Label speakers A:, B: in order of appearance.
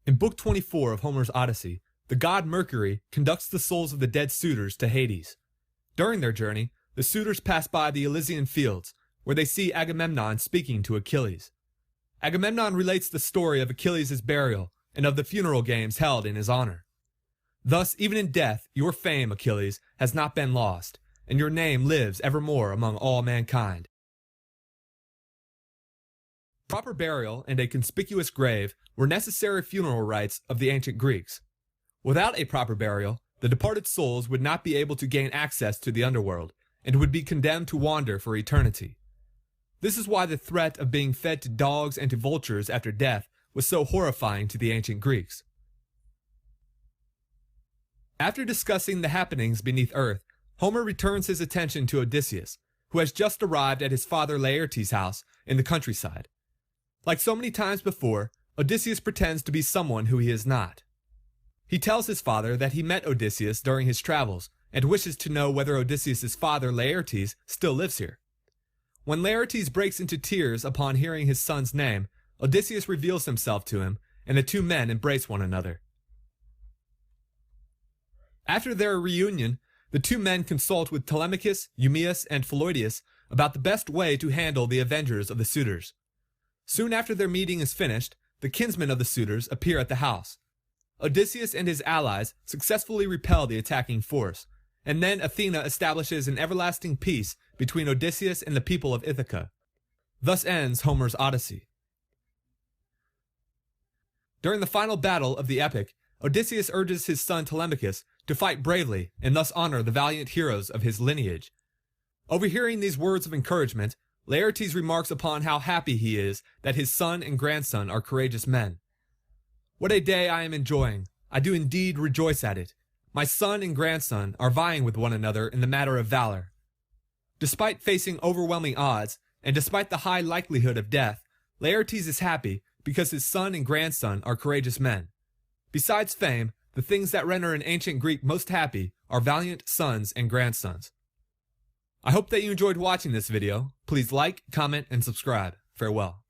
A: In Book 24 of Homer's Odyssey, the god Mercury conducts the souls of the dead suitors to Hades. During their journey, the suitors pass by the Elysian fields, where they see Agamemnon speaking to Achilles. Agamemnon relates the story of Achilles' burial and of the funeral games held in his honor. Thus, even in death, your fame, Achilles, has not been lost, and your name lives evermore among all mankind. Proper burial and a conspicuous grave were necessary funeral rites of the ancient Greeks. Without a proper burial, the departed souls would not be able to gain access to the underworld, and would be condemned to wander for eternity. This is why the threat of being fed to dogs and to vultures after death was so horrifying to the ancient Greeks. After discussing the happenings beneath earth, Homer returns his attention to Odysseus, who has just arrived at his father Laertes' house in the countryside. Like so many times before, Odysseus pretends to be someone who he is not. He tells his father that he met Odysseus during his travels and wishes to know whether Odysseus' father Laertes still lives here. When Laertes breaks into tears upon hearing his son's name, Odysseus reveals himself to him, and the two men embrace one another. After their reunion, the two men consult with Telemachus, Eumaeus, and Philoetius about the best way to handle the avengers of the suitors. Soon after their meeting is finished, the kinsmen of the suitors appear at the house. Odysseus and his allies successfully repel the attacking force, and then Athena establishes an everlasting peace between Odysseus and the people of Ithaca. Thus ends Homer's Odyssey. During the final battle of the epic, Odysseus urges his son Telemachus to fight bravely and thus honor the valiant heroes of his lineage. Overhearing these words of encouragement, Laertes remarks upon how happy he is that his son and grandson are courageous men. "What a day I am enjoying! I do indeed rejoice at it. My son and grandson are vying with one another in the matter of valor." Despite facing overwhelming odds, and despite the high likelihood of death, Laertes is happy because his son and grandson are courageous men. Besides fame, the things that render an ancient Greek most happy are valiant sons and grandsons. I hope that you enjoyed watching this video. Please like, comment, and subscribe. Farewell.